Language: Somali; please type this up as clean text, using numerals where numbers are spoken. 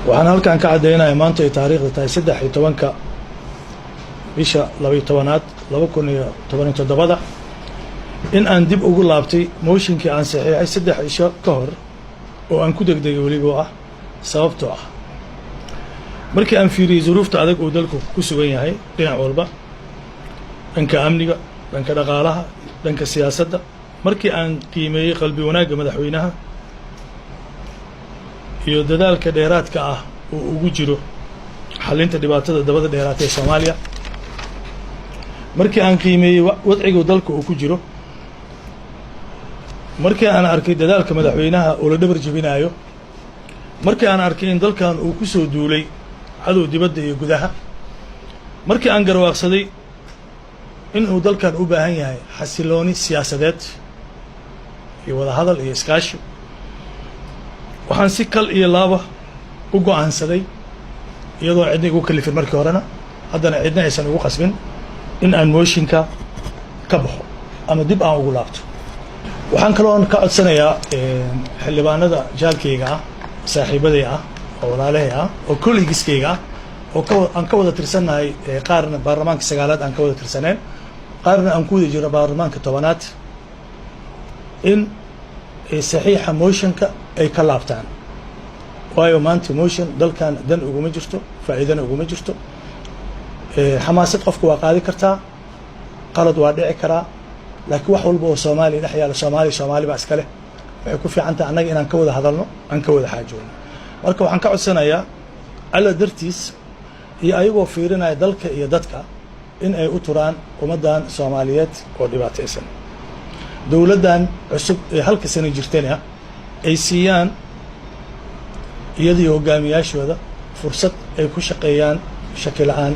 waxaan halkan ka cadeynayaa maanta ay taariikhda tahay 13 bisha 12aad 2017 in aan dib ugu laabtay mooshinkii aan saxiixay 3 cisho ka hor oo aan ku degdegay waliba ah sababtoo ah markii aan fiiriyay duruufta adag oo dalku ku sugan yahay dhinac walba dhanka amniga dhanka dhaqaalaha dhanka siyaasadda markii aan qiimeeyay qalbi wanaagga madaxweynaha iyo dadaalka dheeraadka ah oo ugu jiro xalinta dhibaatada dabada dheeraatay ee Soomaaliya markii aan qiimeeyay wadciga dalka uu ku jiro markii aan arkay dadaalka madaxweynaha oo la dhabar jabinayo markii aan arkay in dalkan uu ku soo duulay cadow dibadda iyo gudaha markii aan garwaaqsaday in uu dalkan u baahan yahay xasilooni siyaasadeed iyo wada hadal iyo iskaashi waxaan si kal iyo laaba u go'aansaday iyadoo cidna igu kalifin markii horena haddana cidna aysan ugu qasbin in aan mooshinka ka baxo ama dib aan ugu laabto waxaan kaloo ka codsanayaa xildhibaanada jaalkayga ah saaxiibaday ah oo walaalahay ah oo kollegiskayga ah oo aan ka wada tirsannahay qaarna baarlamaanka 9aad aan ka wada tirsaneen qaarna aan ku wada jiro baarlamaanka 10aad in saxiixa mooshinka ay ka laabtaan waayo maanta mooshin dalkan dan uguma jirto faa'iidana uguma jirto xamaasad qofku waa qaadi kartaa qalad waa dhici karaa laakiin wax walba oo Soomaaliya dhex yaala Soomaali baa iska leh waxay ku fiican tahay annaga inaan ka wada hadalno aan ka wada xaajoonno marka waxaan ka codsanayaa alla dartiis iyo ayagoo fiirinaya dalka iyo dadka in ay u turaan ummadan Soomaaliyeed oo dhibaataysan dawladdan cusub ee halka sano jirtayna ay siiyaan iyadii hogaamiyaashooda fursad ay ku shaqeeyaan shaki la'aan